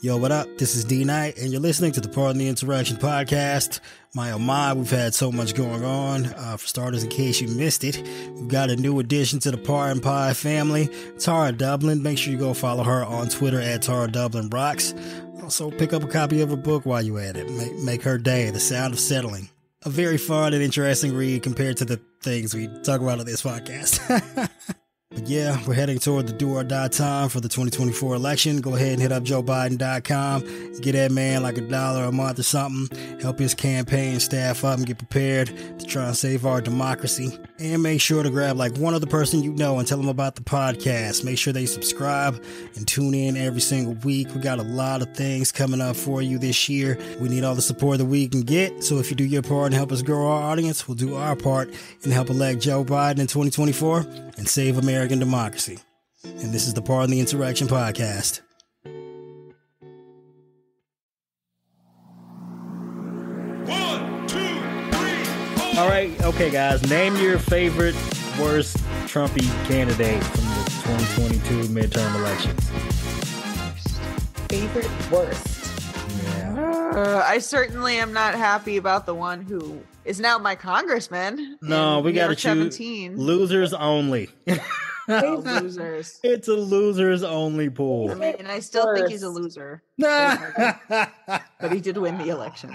Yo, what up? This is D Knight, and you're listening to the Pardon the Insurrection podcast. My oh my, we've had so much going on. For starters, in case you missed it, we've got a new addition to the Pardon Pie family, Tara Dublin. Make sure you go follow her on Twitter at Tara Dublin Rocks. Also, pick up a copy of her book while you're at it. Make her day, The Sound of Settling. A very fun and interesting read compared to the things we talk about on this podcast. But yeah, we're heading toward the do or die time for the 2024 election. Go ahead and hit up joebiden.com. Get that man like $1 a month or something. Help his campaign staff up and get prepared to try and save our democracy. And make sure to grab like one other person you know and tell them about the podcast. Make sure they subscribe and tune in every single week. We got a lot of things coming up for you this year. We need all the support that we can get. So if you do your part and help us grow our audience, we'll do our part and help elect Joe Biden in 2024 and save American democracy. And this is the Pardon the Insurrection podcast. 1, 2, 3, 4. All right, okay, guys, name your favorite worst Trumpy candidate from the 2022 midterm elections. Favorite worst. Yeah. I certainly am not happy about the one who is now my congressman. No, we got to choose 17. losers only. Oh, losers. It's a losers only pool. I mean, I still think he's a loser, but he did win the election.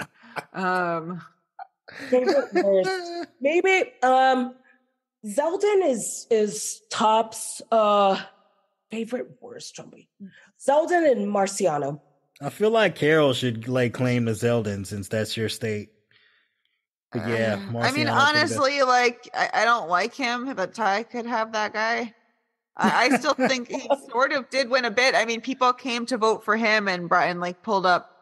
Favorite worst. Maybe Zeldin is tops favorite worst Trumpy. Zeldin and Marciano. I feel like Carol should lay claim to Zeldin since that's your state. But yeah, I mean, honestly, like I don't like him, but Ty could have that guy. I still think he sort of did win a bit. I mean, people came to vote for him, and Brian like pulled up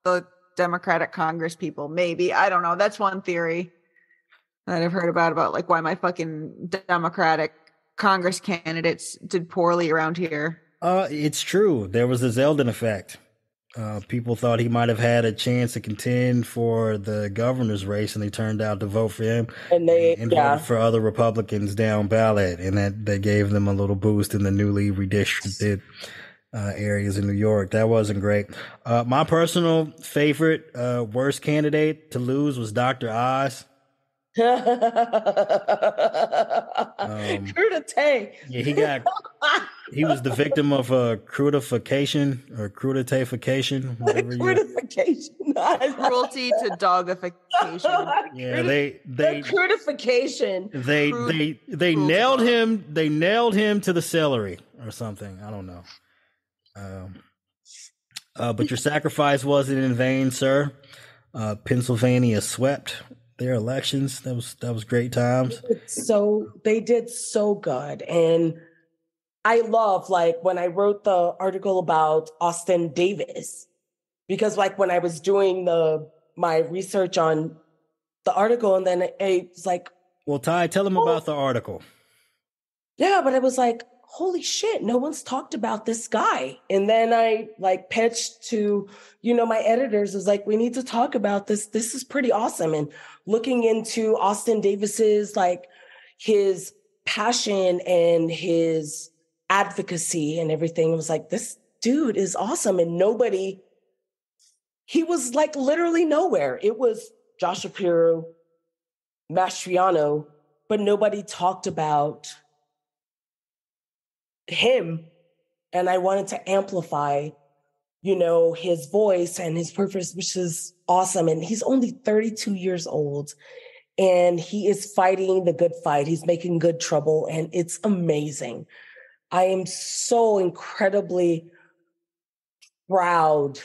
the Democratic Congress people. Maybe, I don't know. That's one theory that I've heard about like why my fucking Democratic Congress candidates did poorly around here. It's true. There was a Zeldin effect. People thought he might have had a chance to contend for the governor's race, and they turned out to vote for him and voted for other Republicans down ballot, and that gave them a little boost in the newly redistricted areas in New York. That wasn't great. My personal favorite worst candidate to lose was Dr. Oz. Crudité. Yeah, he was the victim of a crudifixion or cruditification, whatever. Crudifixion. Cruelty to dogification. Yeah, they crudifixion. They nailed him. They nailed him to the celery or something. I don't know. But your sacrifice wasn't in vain, sir. Pennsylvania swept their elections. That was great times. They did so good. And I love, like, when I wrote the article about Austin Davis, because like when I was doing my research on the article, and then I was like, well, Ty, tell them about the article. Yeah, but it was like, holy shit, no one's talked about this guy. And then I like pitched to, my editors, was like, we need to talk about this. This is pretty awesome. And looking into Austin Davis's, like, his passion and his advocacy and everything, it was like, this dude is awesome. And he was like literally nowhere. It was Josh Shapiro, Mastriano, but nobody talked about him. And I wanted to amplify, his voice and his purpose, which is awesome. And he's only 32 years old, and he is fighting the good fight. He's making good trouble, and it's amazing. I am so incredibly proud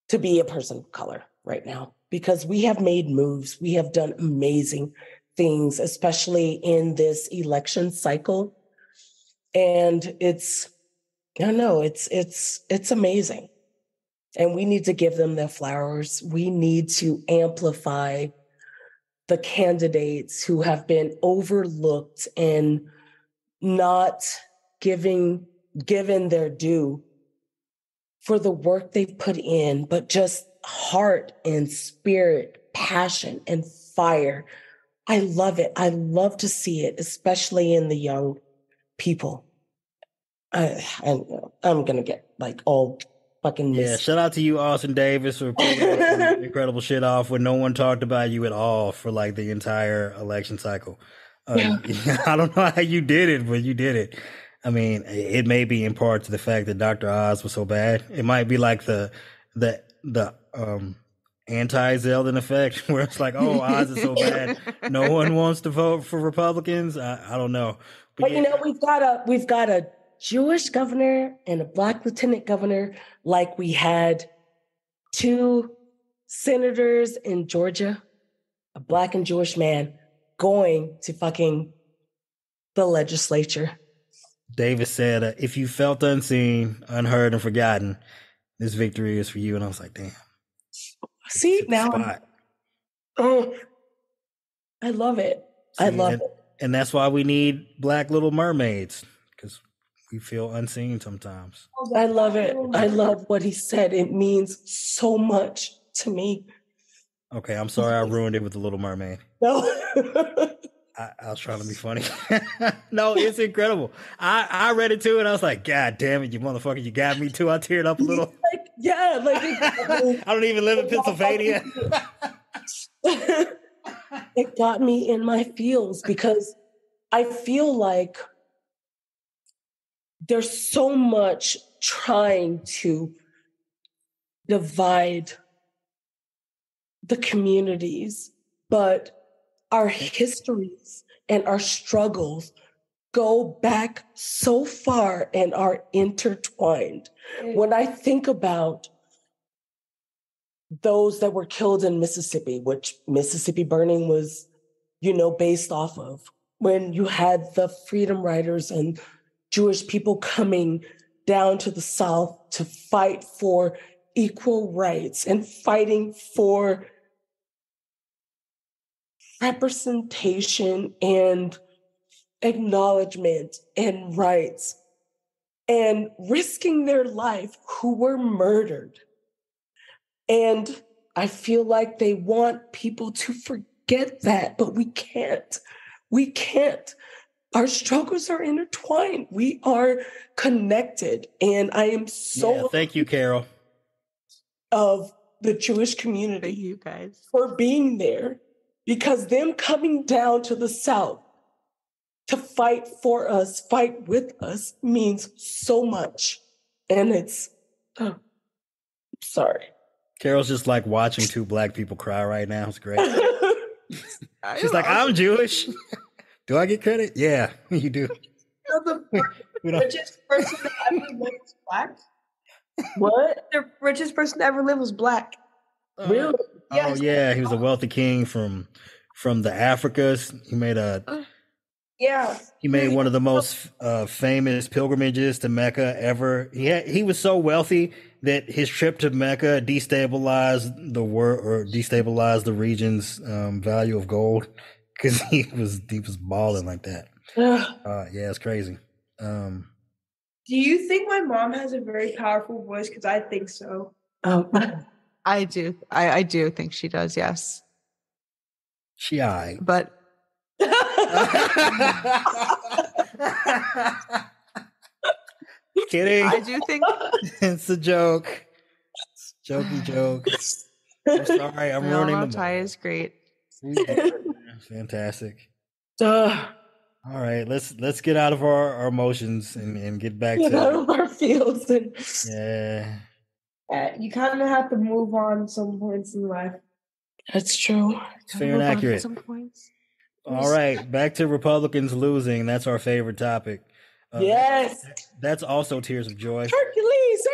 to be a person of color right now, because we have made moves. We have done amazing things, especially in this election cycle. And it's amazing. And we need to give them their flowers. We need to amplify the candidates who have been overlooked and not given their due for the work they've put in, but just heart and spirit, passion and fire. I love it. I love to see it, especially in the young people. I'm going to get like all fucking Yeah, miss. shout out to you, Austin Davis, for pulling some incredible shit off when no one talked about you at all for like the entire election cycle. I don't know how you did it, but you did it. I mean, it may be in part to the fact that Dr. Oz was so bad. It might be like the anti-Zeldin effect, where it's like, oh, Oz is so bad, no one wants to vote for Republicans. I don't know, but you know, we've got a Jewish governor and a Black lieutenant governor, like we had 2 senators in Georgia, a Black and Jewish man going to fucking the legislature. Davis said, if you felt unseen, unheard, and forgotten, this victory is for you. And I was like, damn. See, now I love it. I love it. And that's why we need Black Little Mermaids, because we feel unseen sometimes. I love it. I love what he said. It means so much to me. Okay, I'm sorry I ruined it with the Little Mermaid. No. I was trying to be funny. No, it's incredible. I read it too, and I was like, God damn it, you motherfucker, you got me too. I teared up a little. I don't even live in Pennsylvania. It got me in my feels because I feel like there's so much trying to divide the communities, but our histories and our struggles go back so far and are intertwined. When I think about those that were killed in Mississippi, which Mississippi burning was, based off of, when you had the freedom riders and Jewish people coming down to the South to fight for equal rights and fighting for representation and acknowledgement and rights, and risking their life, who were murdered. And I feel like they want people to forget that, but we can't. We can't. Our struggles are intertwined. We are connected. And I am so thank you, Carol, of the Jewish community, you guys, for being there, because them coming down to the South to fight for us, fight with us, means so much. And it's, sorry. Carol's just like watching 2 Black people cry right now. It's great. She's like, I'm Jewish. Do I get credit? Yeah, you do. The richest person that ever lived was Black. What? The richest person to ever live was Black. Really? Oh yeah, he was a wealthy king from the Africas. He made one of the most famous pilgrimages to Mecca ever. He was so wealthy that his trip to Mecca destabilized the region's value of gold, because he was balling like that. Yeah, it's crazy. Do you think my mom has a very powerful voice? Because I think so. I do. I do think she does. Yes. But kidding. I do think it's a joke. It's a jokey joke. I'm sorry, I'm ruining the Ty is great. Fantastic. All right, let's get out of our emotions and get back to out of our fields. Yeah. You kind of have to move on some points in life. That's true. It's fair and accurate. Some points. All right, back to Republicans losing. That's our favorite topic. Yes. That's also tears of joy. Hercules.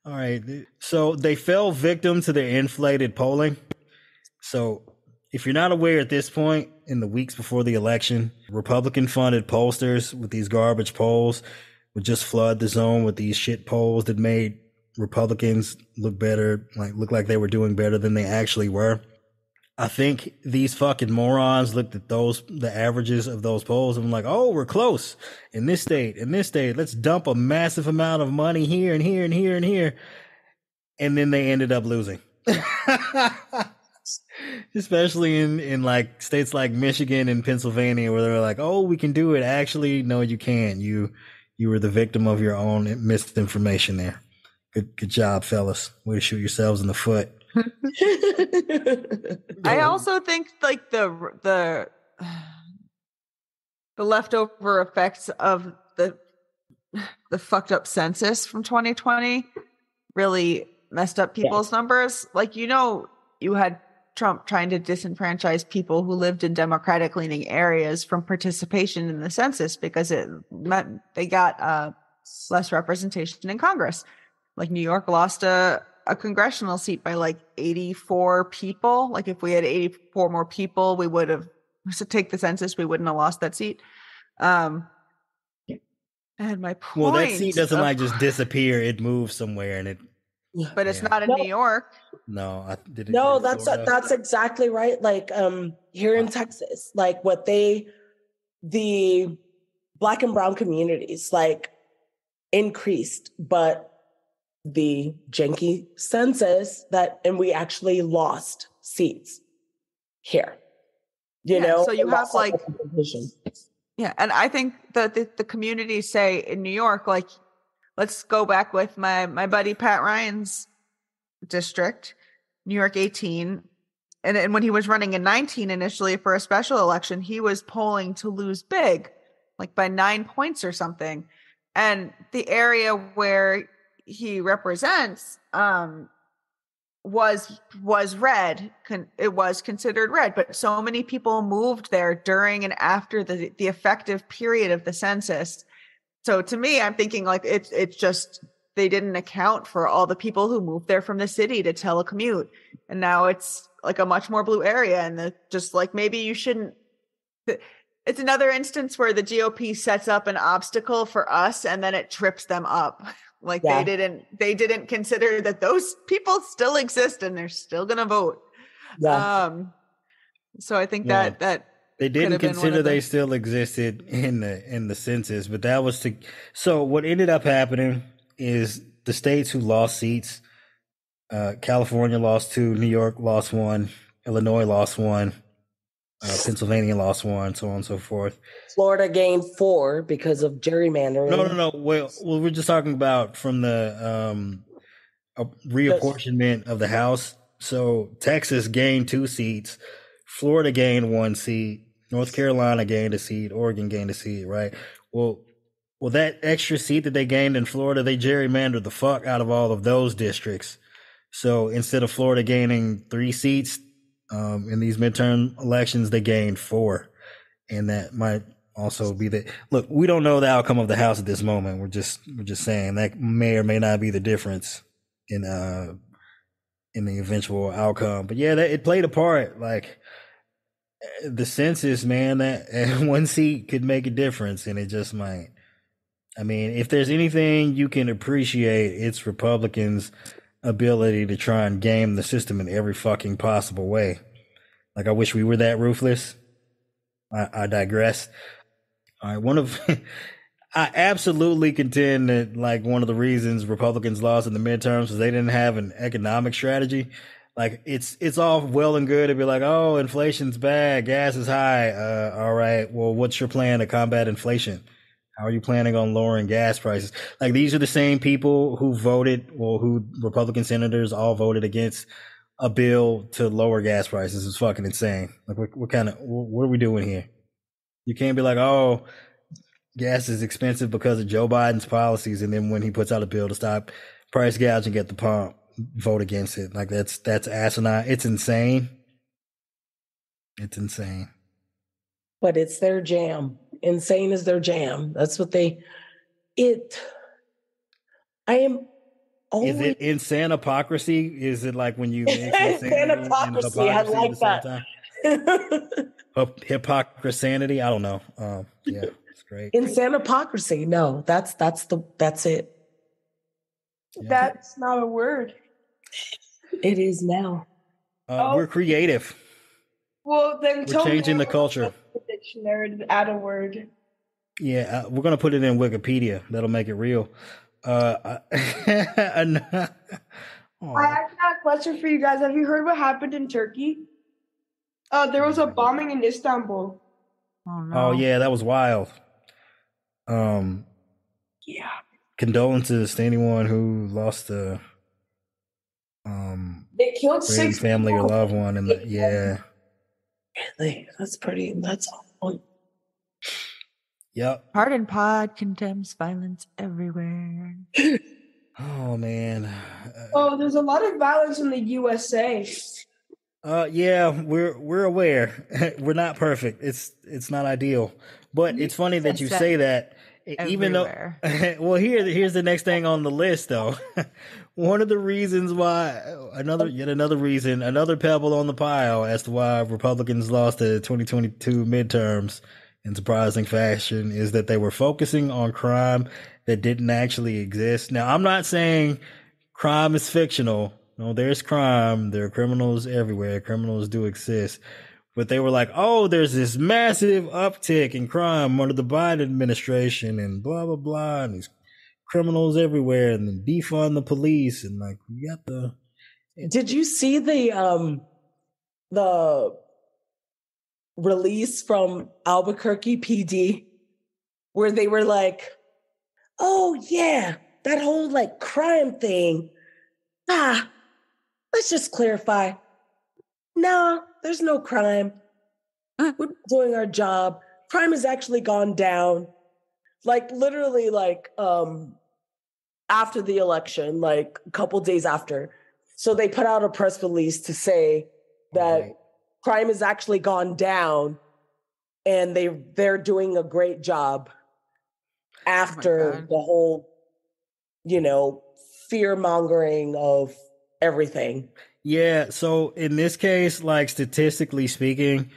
All right. So they fell victim to their inflated polling. So if you're not aware at this point, in the weeks before the election, Republican-funded pollsters with these garbage polls would just flood the zone with these shit polls that made Republicans look like they were doing better than they actually were. I think these fucking morons looked at the averages of those polls and were like, oh, we're close in this state. Let's dump a massive amount of money here and here and here and here. And then they ended up losing. Especially in like states like Michigan and Pennsylvania, where they're like, oh, we can do it. Actually, no, you can't. You you were the victim of your own misinformation there. Good job, fellas. Way to shoot yourselves in the foot. I also think like the leftover effects of the fucked up census from 2020 really messed up people's numbers. Like, you had Trump trying to disenfranchise people who lived in Democratic leaning areas from participation in the census because it meant they got less representation in Congress. Like New York lost a congressional seat by like 84 people. Like if we had 84 more people, we would have to take the census. We wouldn't have lost that seat. And my point. Well, that seat doesn't like just disappear. It moves somewhere, and but it's not in New York. No, that's exactly right. Like here in Texas, like the Black and brown communities like increased, but the janky census and we actually lost seats here. So you have like yeah, and I think that the communities say in New York, like, let's go back with my buddy Pat Ryan's district, New York 18. And when he was running in 19 initially for a special election, he was polling to lose big, like by 9 points or something. And the area where he represents was red. It was considered red, but so many people moved there during and after the effective period of the census. So to me, I'm thinking like it's just they didn't account for all the people who moved there from the city to telecommute, and now it's like a much more blue area. And just like maybe you shouldn't. It's another instance where the GOP sets up an obstacle for us, and then it trips them up. Like they didn't consider that those people still exist and they're still going to vote. Yeah. So I think that they didn't consider they still existed in the census, but that was so what ended up happening is the states who lost seats, California lost 2, New York lost 1, Illinois lost 1, Pennsylvania lost 1, so on and so forth. Florida gained 4 because of gerrymandering. No. Well, we're just talking about from the reapportionment of the House. So Texas gained 2 seats, Florida gained 1 seat, North Carolina gained a seat, Oregon gained a seat, right? Well, that extra seat that they gained in Florida, they gerrymandered the fuck out of all of those districts. So instead of Florida gaining 3 seats, in these midterm elections, they gained 4. And that might also be look, we don't know the outcome of the House at this moment. We're just saying that may or may not be the difference in the eventual outcome. But yeah, it played a part. Like the census, man, that 1 seat could make a difference, and it just might. I mean, if there's anything you can appreciate, it's Republicans' ability to try and game the system in every fucking possible way. Like, I wish we were that ruthless. I digress. All right, I absolutely contend that like one of the reasons Republicans lost in the midterms was they didn't have an economic strategy. Like it's all well and good to be like, oh, inflation's bad, gas is high. All right, well, what's your plan to combat inflation? How are you planning on lowering gas prices? Like these are the same people who who Republican senators all voted against a bill to lower gas prices. It's fucking insane. Like what are we doing here? You can't be like, oh, gas is expensive because of Joe Biden's policies, and then when he puts out a bill to stop price gouging at the pump, vote against it. Like that's asinine. It's insane. It's insane. But it's their jam. Insane is their jam. That's what I am always... Is it insane hypocrisy? Is it like when you mix insanity and hypocrisy I like at the same time? Hypocrisanity? I don't know. Yeah, it's great. Insane hypocrisy. No, that's it. Yeah. That's not a word. It is now. We're creative. Well, then we're changing the culture. The dictionary to add a word. Yeah, we're gonna put it in Wikipedia. That'll make it real. I actually have a question for you guys. Have you heard what happened in Turkey? There was a bombing in Istanbul. Oh no! Oh yeah, that was wild. Yeah. Condolences to anyone who lost a They killed friend, 6 family, or people. loved one, and yeah. Really? That's awful. Yep. Pardon Pod condemns violence everywhere. Oh man. Oh, there's a lot of violence in the USA. Yeah, we're aware. We're not perfect. It's not ideal. But it's funny that you say that. Even though, well, here's the next thing on the list, though. One of the reasons why, another pebble on the pile as to why Republicans lost the 2022 midterms in surprising fashion is that they were focusing on crime that didn't actually exist. Now, I'm not saying crime is fictional. No, there's crime. There are criminals everywhere. Criminals do exist. But they were like, oh, there's this massive uptick in crime under the Biden administration and blah, blah, blah. And these criminals everywhere and then defund the police. And like, we got the. Did you see the release from Albuquerque PD where they were like, oh, yeah, that whole like crime thing. Let's just clarify. No, there's no crime. We're doing our job. Crime has actually gone down. Like literally like after the election, like a couple days after. So they put out a press release to say that crime has actually gone down and they're doing a great job after the whole, fear mongering of everything. Yeah, so in this case, like statistically speaking,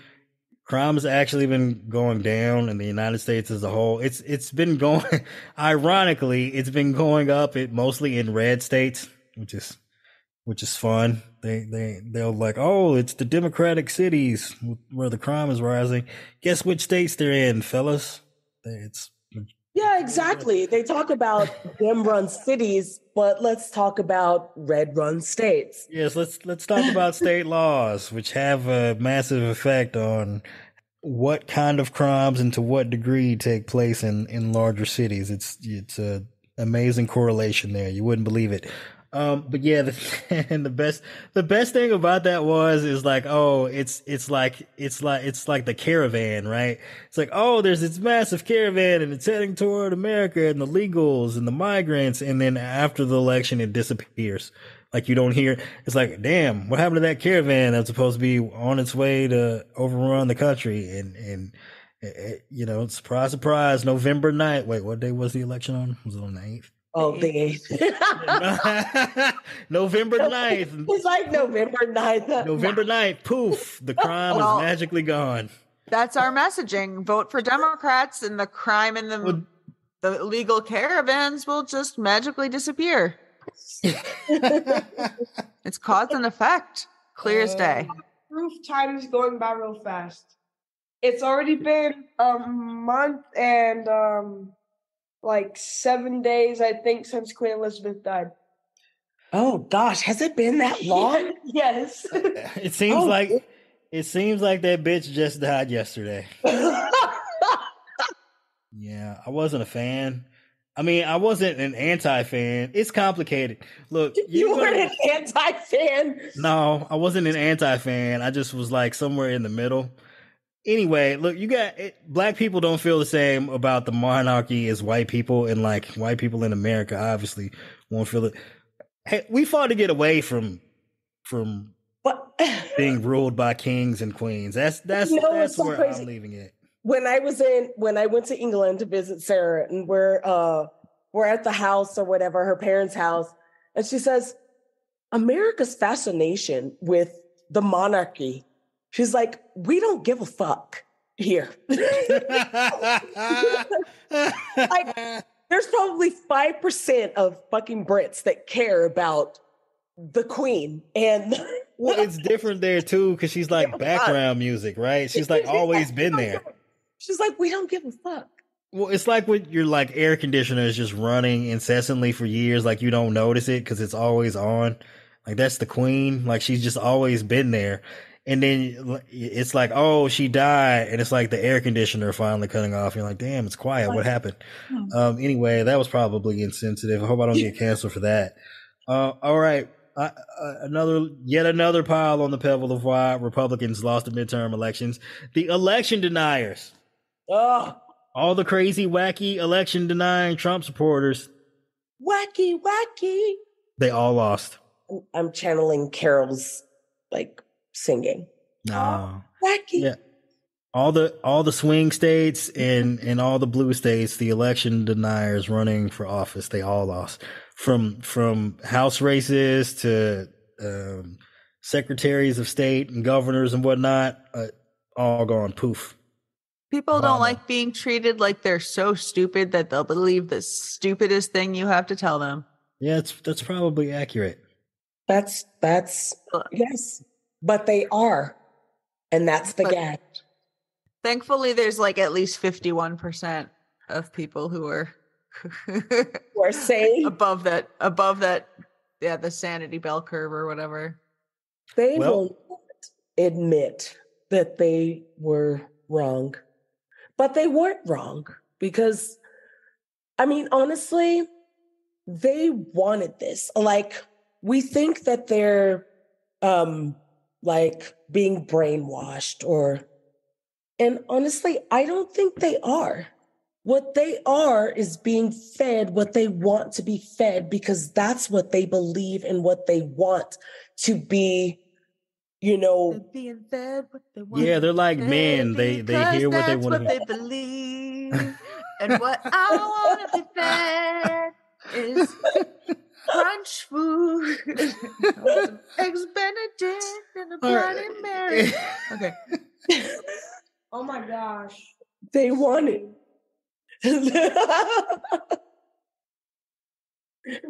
crime has actually been going down in the United States as a whole. It's been going, ironically, it's been going up. Mostly in red states, which is fun. They'll like, oh, it's the Democratic cities where the crime is rising. Guess which states they're in, fellas? Yeah, exactly. They talk about Dem-run cities, but let's talk about red-run states. Yes, let's talk about state laws, which have a massive effect on what kind of crimes and to what degree take place in larger cities. It's a amazing correlation there. You wouldn't believe it. But yeah, the best thing about that is like, oh, it's like the caravan, right? It's like, oh, there's this massive caravan and it's heading toward America and the legals and the migrants. And then after the election, it disappears. Like you don't hear, it's like, damn, what happened to that caravan that's supposed to be on its way to overrun the country? And surprise, surprise, November 9th. Wait, what day was the election on? Was it on the 8th? Oh, the 8th. November 9th. It's like November 9th. November 9th, poof, the crime is magically gone. That's our messaging. Vote for Democrats and the crime in the illegal caravans will just magically disappear. It's cause and effect. Clear as day. Proof time is going by real fast. It's already been a month and like 7 days, I think, since Queen Elizabeth died. Oh gosh, has it been that long? Yes. It seems like that bitch just died yesterday. Yeah, I wasn't a fan. I mean, I wasn't an anti-fan. It's complicated. Look, you weren't an anti-fan? No, I wasn't an anti-fan. I just was like somewhere in the middle. Anyway, look, black people don't feel the same about the monarchy as white people, and like white people in America obviously won't feel it. Hey, we fought to get away from being ruled by kings and queens. That's so where crazy. I'm leaving it. When I went to England to visit Sarah, and we're at the house or whatever, her parents' house, and she says, America's fascination with the monarchy. She's like, we don't give a fuck here. Like, there's probably 5% of fucking Brits that care about the Queen. And well, it's different there too, because she's like background music, right? She's like always been there. She's like, we don't give a fuck. Well, it's like when your like air conditioner is just running incessantly for years, like you don't notice it because it's always on. Like that's the Queen. Like she's just always been there. And then it's like, oh, she died. And it's like the air conditioner finally cutting off. You're like, damn, it's quiet. What happened? Anyway, that was probably insensitive. I hope I don't get canceled for that. All right. Yet another pile on the pebble of why Republicans lost the midterm elections. The election deniers. Oh, All the crazy, wacky election denying Trump supporters. wacky. They all lost. I'm channeling Carol's like singing. No. Wacky. Yeah. All the swing states and all the blue states, the election deniers running for office, they all lost. From House races to secretaries of state and governors and whatnot, all gone poof. People don't like being treated like they're so stupid that they'll believe the stupidest thing you have to tell them. Yeah, that's probably accurate. That's yes, but they are, and that's the gag. Thankfully, there's like at least 51% of people who are We're saying above that, yeah, the sanity bell curve or whatever. They will not admit that they were wrong, but they weren't wrong because, I mean, honestly, they wanted this. Like, we think that they're like being brainwashed and honestly, I don't think they are. What they are is being fed what they want to be fed because that's what they believe and what they want to be, They're being fed what they want. Yeah, they're like men. They hear what they want to hear. That's what they believe. And what I want to be fed is crunch food. Eggs Benedict and a Bloody Mary. Okay. Oh my gosh. They want it.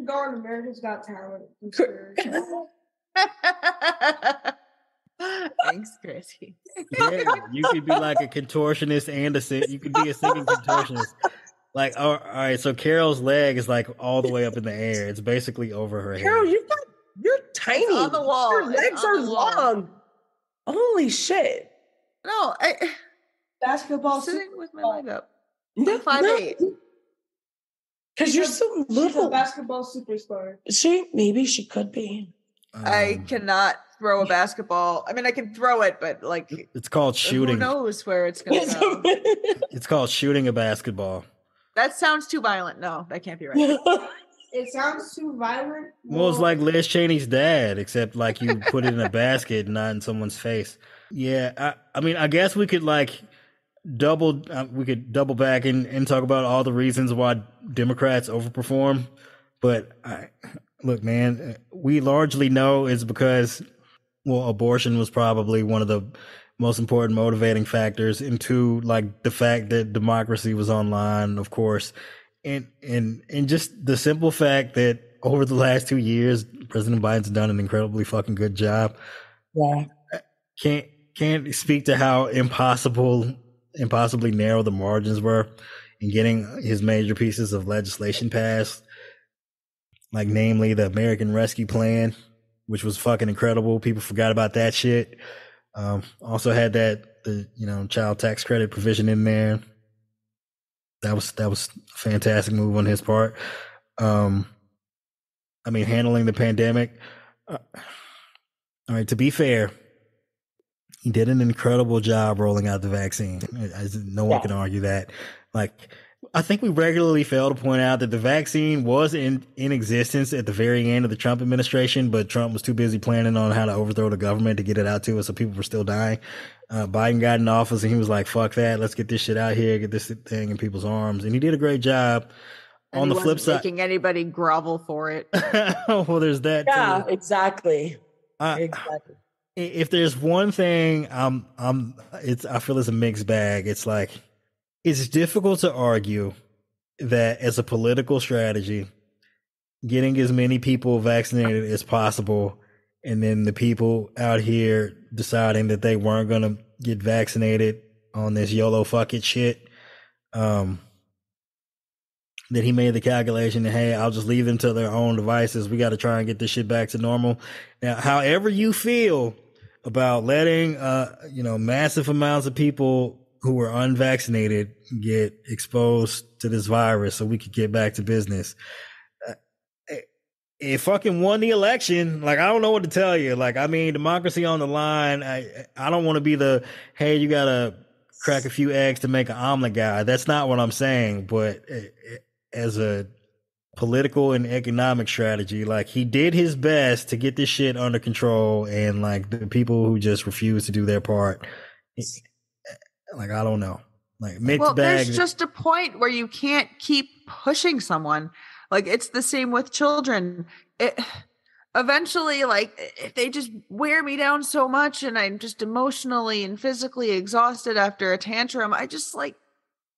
Go on America's Got Talent. Thanks, Chrissy. Yeah, you could be like a contortionist and you could be a singing contortionist. Like, all right, so Carol's leg is like all the way up in the air. It's basically over her head. Carol, you're tiny. It's on the wall. Your legs are long. Holy shit. No, Basketball sitting with my leg up. No, 5'8". Because you're so She's little. a basketball superstar. Maybe she could be. I cannot throw a basketball. I mean, I can throw it, but like it's called shooting. Who knows where it's going to go? It's called shooting a basketball. That sounds too violent. No, that can't be right. It sounds too violent. Well, it's like Liz Cheney's dad, except like you put it in a basket, not in someone's face. Yeah, I mean, I guess we could like double back and talk about all the reasons why Democrats overperform. But look, man, we largely know it's because, well, abortion was probably one of the most important motivating factors, and two, like the fact that democracy was online, of course, and just the simple fact that over the last 2 years, President Biden's done an incredibly fucking good job. Yeah, can't speak to how impossibly narrow the margins were in getting his major pieces of legislation passed, like namely the American Rescue Plan, which was fucking incredible. People forgot about that shit. Also had the child tax credit provision in there. That was a fantastic move on his part. I mean, handling the pandemic. All right, to be fair, he did an incredible job rolling out the vaccine. No one can argue that. Like, I think we regularly fail to point out that the vaccine was in existence at the very end of the Trump administration, but Trump was too busy planning on how to overthrow the government to get it out to us, so people were still dying. Biden got in office and he was like, fuck that, let's get this shit out here, get this thing in people's arms. And he did a great job. And on the flip side, making anybody grovel for it. Well, there's that yeah, too. Exactly. Exactly. If there's one thing, I feel it's a mixed bag. It's like, it's difficult to argue that as a political strategy, getting as many people vaccinated as possible, and then the people out here deciding that they weren't going to get vaccinated on this YOLO fuck it shit, that he made the calculation that, hey, I'll just leave them to their own devices. We got to try and get this shit back to normal. Now, however you feel about letting, massive amounts of people who were unvaccinated get exposed to this virus so we could get back to business. It fucking won the election. Like, I don't know what to tell you. Like, I mean, democracy on the line. I don't want to be the, hey, you gotta crack a few eggs to make an omelet guy. That's not what I'm saying. But as a political and economic strategy, like, he did his best to get this shit under control, and like the people who just refuse to do their part, like, I don't know, like, mixed bag. There's just a point where you can't keep pushing someone. Like, it's the same with children. Eventually, like, if they just wear me down so much and I'm just emotionally and physically exhausted after a tantrum, I just, like,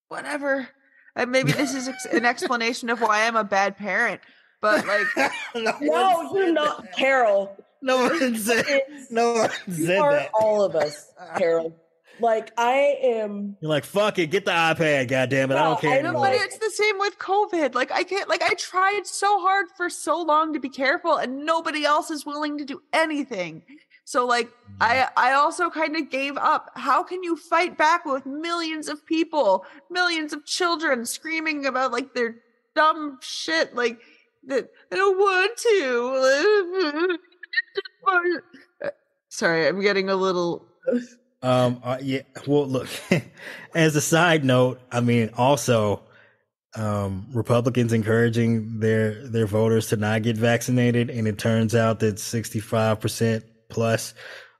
whatever. Maybe this is an explanation of why I'm a bad parent, but like, no, you're not, Carol. No one said that. All of us, Carol. Like, I am. You're like, fuck it, get the iPad, goddammit. I don't care anymore. But it's the same with COVID. Like, I can't. Like, I tried so hard for so long to be careful, and nobody else is willing to do anything. So, like, I also kind of gave up. How can you fight back with millions of people, millions of children screaming about, like, their dumb shit, like, that I don't want to. Sorry, I'm getting a little. Yeah. Well, look. As a side note, I mean, also, Republicans encouraging their voters to not get vaccinated, and it turns out that 65% plus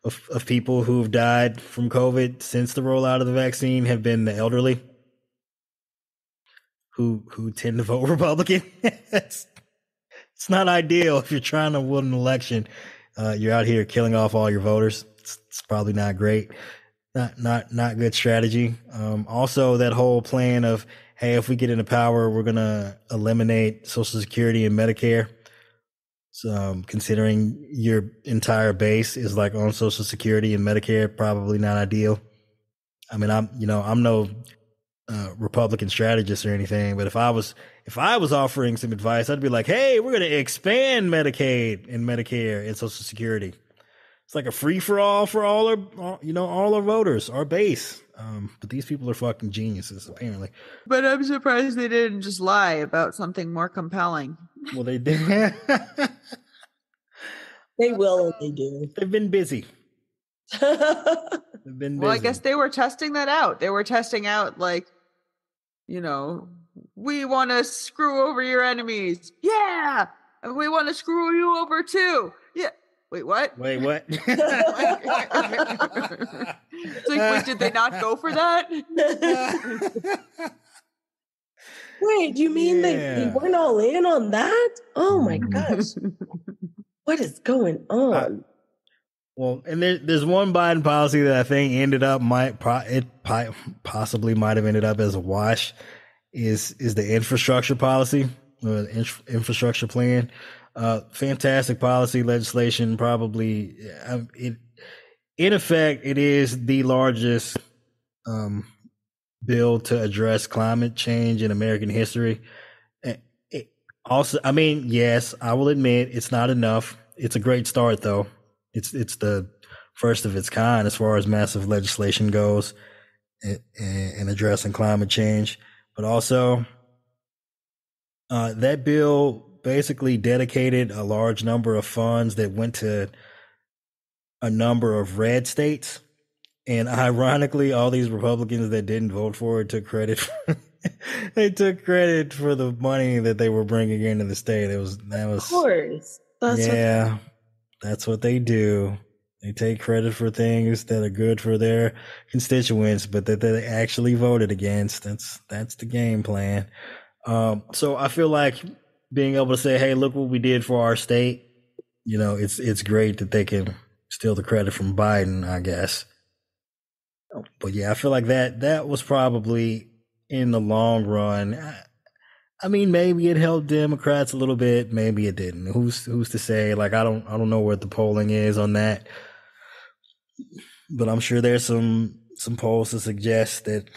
of people who've died from COVID since the rollout of the vaccine have been the elderly, who tend to vote Republican. It's not ideal if you're trying to win an election. You're out here killing off all your voters. It's probably not great. Not good strategy. Also, that whole plan of, hey, if we get into power, we're gonna eliminate Social Security and Medicare. So, considering your entire base is like on Social Security and Medicare, probably not ideal. I mean, I'm no Republican strategist or anything, but if I was offering some advice, I'd be like, hey, we're gonna expand Medicaid and Medicare and Social Security. It's like a free for all all our voters, our base. But these people are fucking geniuses, apparently. But I'm surprised they didn't just lie about something more compelling. Well, they did. They will, and they do. They've been busy. They've been busy. Well, I guess they were testing that out. They were testing out, like, we want to screw over your enemies. Yeah. And we want to screw you over too. Yeah. Wait, what? Wait, what? It's like, wait, did they not go for that? Wait, do you mean they weren't all in on that? Oh my gosh. What is going on? Well, and there's one Biden policy that I think possibly might have ended up as a wash is the infrastructure policy, infrastructure plan. Fantastic policy legislation. Probably, in effect, it is the largest bill to address climate change in American history. Also, I mean, yes, I will admit it's not enough. It's a great start, though. It's the first of its kind as far as massive legislation goes in addressing climate change. But also, that bill basically dedicated a large number of funds that went to a number of red states. And ironically, all these Republicans that didn't vote for it took credit. They took credit for the money that they were bringing into the state. Of course. That's what they do. They take credit for things that are good for their constituents, but that they actually voted against. That's the game plan. So I feel like being able to say, hey, look what we did for our state. It's great that they can steal the credit from Biden, I guess. But yeah, I feel like that was probably in the long run. I mean, maybe it helped Democrats a little bit, maybe it didn't. Who's to say? Like, I don't know what the polling is on that, but I'm sure there's some polls to suggest that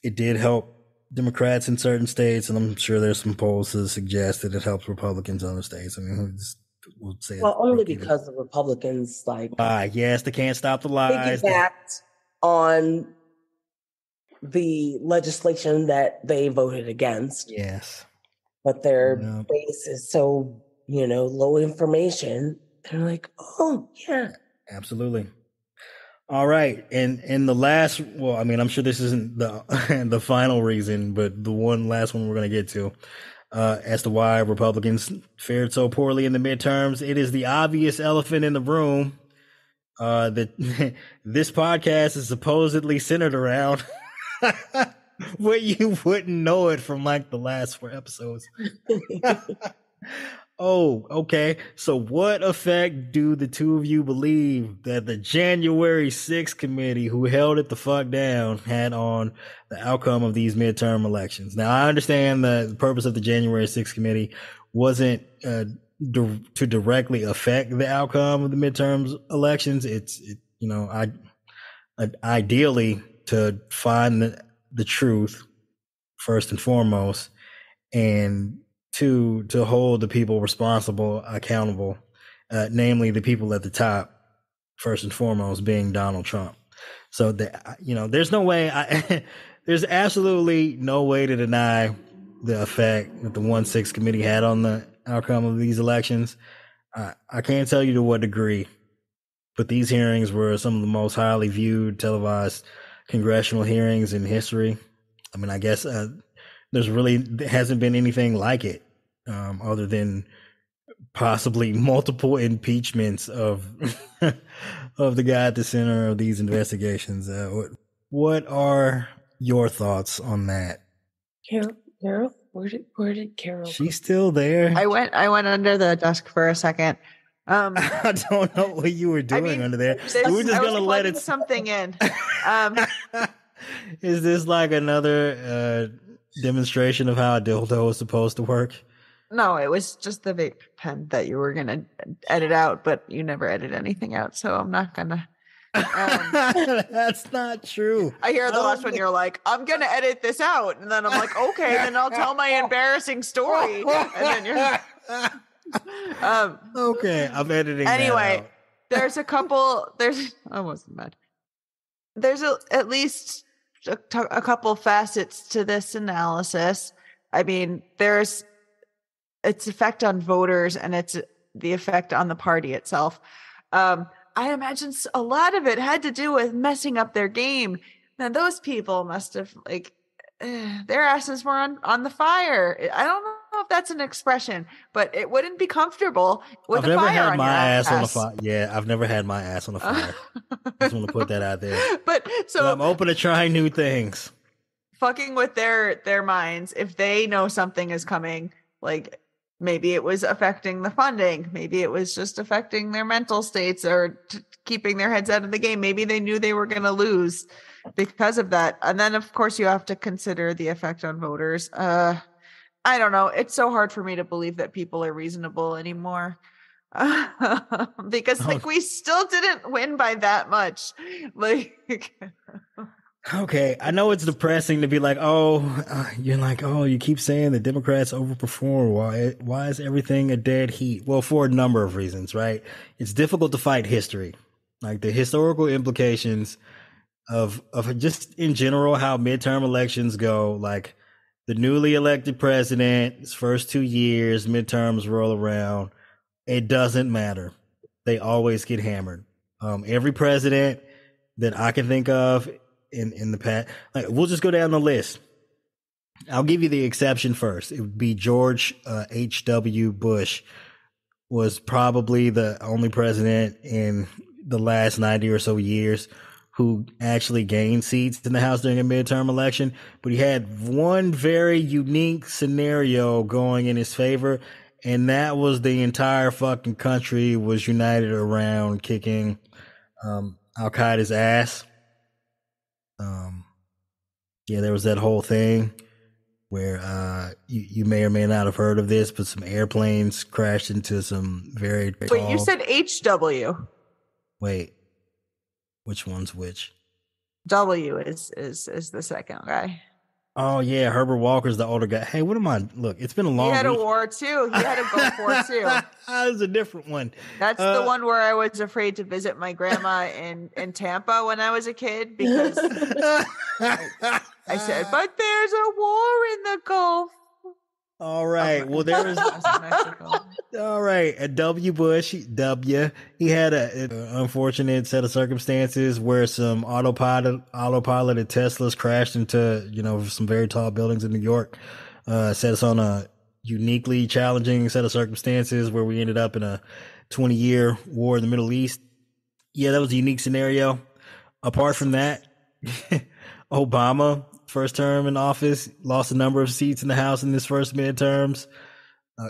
it did help Democrats in certain states, and I'm sure there's some polls to suggest that it helps Republicans in other states. I mean, we'll say Well, only repeat it. because the Republicans Yes, they can't stop the lies. piggybacked on the legislation that they voted against. Yes. But their Yeah. base is so, low information. They're like, oh, yeah. Absolutely. All right. And the last, well, I mean, I'm sure this isn't the the final reason, but the last one we're going to get to as to why Republicans fared so poorly in the midterms. It is the obvious elephant in the room that this podcast is supposedly centered around. But you wouldn't know it from like the last 4 episodes. Oh, okay. So what effect do the two of you believe that the January 6th committee who held it the fuck down had on the outcome of these midterm elections? Now, I understand the purpose of the January 6th committee wasn't to directly affect the outcome of the midterms elections. It's ideally to find the truth first and foremost, and to hold the people responsible, accountable, namely the people at the top, first and foremost being Donald Trump. So there's no way, there's absolutely no way to deny the effect that the 1-6 committee had on the outcome of these elections. I can't tell you to what degree, but these hearings were some of the most highly viewed televised congressional hearings in history. I mean, I guess there hasn't been anything like it, other than possibly multiple impeachments of of the guy at the center of these investigations. What are your thoughts on that? Carol, where did Carol? She's still there. I went under the desk for a second. I don't know what you were doing under there. We're just gonna let it something in. Is this like another demonstration of how a dildo is supposed to work? No, it was just the vape pen that you were gonna edit out, but you never edit anything out, so I'm not gonna. That's not true. I hear the last one. You're like, I'm gonna edit this out, and then I'm like, okay, then I'll tell my embarrassing story, and then you're. Okay, I'm editing. Anyway, there's a couple. I wasn't mad. There's at least a couple facets to this analysis. I mean, there's its effect on voters and it's the effect on the party itself. I imagine a lot of it had to do with messing up their game. Now, those people must have their asses were on the fire. I don't know if that's an expression, but it wouldn't be comfortable with a fire on your ass. On a fire. Yeah, I've never had my ass on a fire. I just want to put that out there. But I'm open to trying new things. Fucking with their minds, if they know something is coming, like maybe it was affecting the funding, maybe it was just affecting their mental states or keeping their heads out of the game. Maybe they knew they were going to lose because of that. And then, of course, you have to consider the effect on voters. I don't know. It's so hard for me to believe that people are reasonable anymore. Because we still didn't win by that much. Okay, I know it's depressing to be like, you keep saying the Democrats overperform. Why is everything a dead heat? Well, for a number of reasons, right? It's difficult to fight history. Like the historical implications of just in general how midterm elections go, like the newly elected president's first 2 years, midterms roll around. It doesn't matter. They always get hammered. Every president that I can think of in the past, we'll just go down the list. I'll give you the exception first. It would be George H.W. Bush was probably the only president in the last 90 or so years who actually gained seats in the House during a midterm election. But he had one very unique scenario going in his favor, and that was the entire fucking country was united around kicking Al-Qaeda's ass. There was that whole thing where you may or may not have heard of this, but some airplanes crashed into some very tall... Wait, you said HW. Wait, which one's which? W is the second guy. Oh yeah, Herbert Walker's the older guy. Hey, what am I? Look, it's been a He long had a week. war too. He had a Gulf War too. That was a different one. That's the one where I was afraid to visit my grandma in Tampa when I was a kid because I said, "But there's a war in the Gulf." All right. Well, there is. I was in Mexico. All right. A W. Bush, he had an unfortunate set of circumstances where some autopiloted Teslas crashed into, some very tall buildings in New York. Set us on a uniquely challenging set of circumstances where we ended up in a 20-year war in the Middle East. Yeah, that was a unique scenario. Apart from that, Obama, first term in office, lost a number of seats in the House in his first midterms.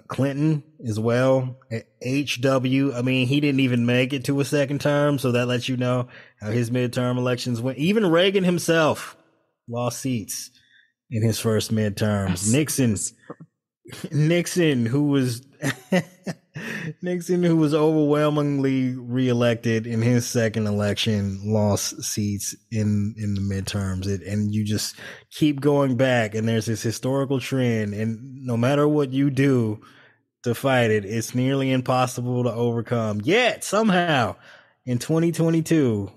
Clinton as well. HW, I mean, he didn't even make it to a second term, so that lets you know how his midterm elections went. Even Reagan himself lost seats in his first midterms. Nixon, who was overwhelmingly reelected in his second election, lost seats in the midterms. And you just keep going back, and there's this historical trend, and no matter what you do to fight it, it's nearly impossible to overcome. Yet somehow in 2022,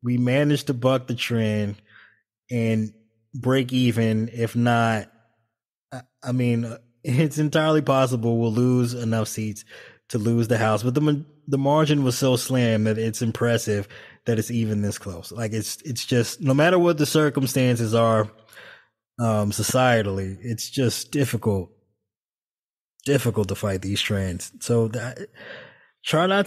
we managed to buck the trend and break even. If not, I mean, it's entirely possible we'll lose enough seats to lose the House, but the margin was so slim that it's impressive that it's even this close. Like it's just, no matter what the circumstances are, societally, it's just difficult to fight these trends. So try to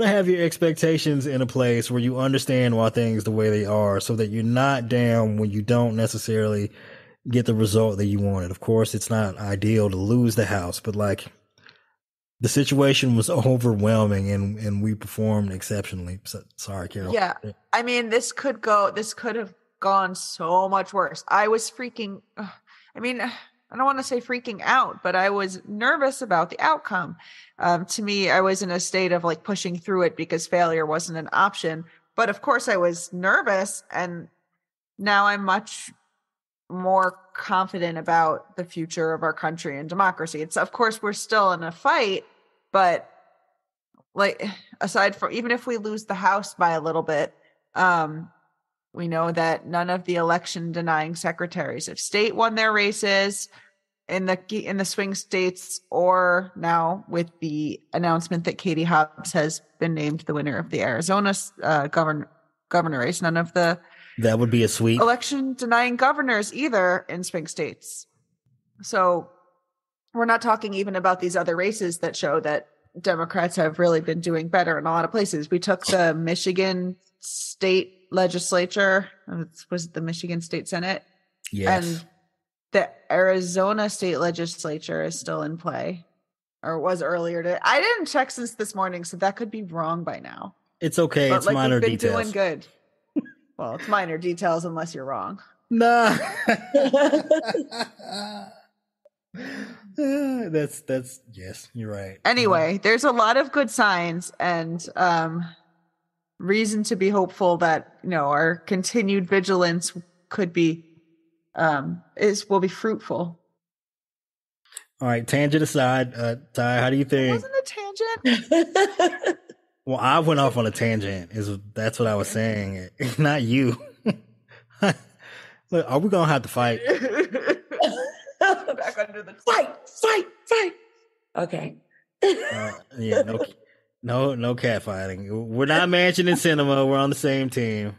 have your expectations in a place where you understand why things the way they are, so that you're not down when you don't necessarily get the result that you wanted. Of course, it's not ideal to lose the House, but like the situation was overwhelming and we performed exceptionally. So, sorry, Carol. Yeah. I mean, this could have gone so much worse. I was freaking, I don't want to say freaking out, but I was nervous about the outcome. To me, I was in a state of like pushing through it because failure wasn't an option. But of course I was nervous, and now I'm much more confident about the future of our country and democracy. It's, of course, we're still in a fight, but like, aside from, even if we lose the House by a little bit, we know that none of the election denying secretaries of state won their races in the swing states, or now with the announcement that Katie Hobbs has been named the winner of the Arizona governor race. None of the That would be a sweep. election denying governors either in swing states. So we're not talking even about these other races that show that Democrats have really been doing better in a lot of places. We took the Michigan state legislature. Was it the Michigan State Senate? Yes. And the Arizona state legislature is still in play, or was earlier today. I didn't check since this morning, so that could be wrong by now. It's okay. But It's minor we've been details. doing good. Well, it's minor details unless you're wrong. Nah. That's yes, you're right. Anyway, there's a lot of good signs and reason to be hopeful that, our continued vigilance could be will be fruitful. All right, tangent aside, Ty, how do you It think? wasn't a tangent. Well, I went off on a tangent. That's what I was saying. Not you. Look, are we gonna have to fight? Back under the Fight. Okay. Yeah, no catfighting. We're not mentioning cinema. We're on the same team.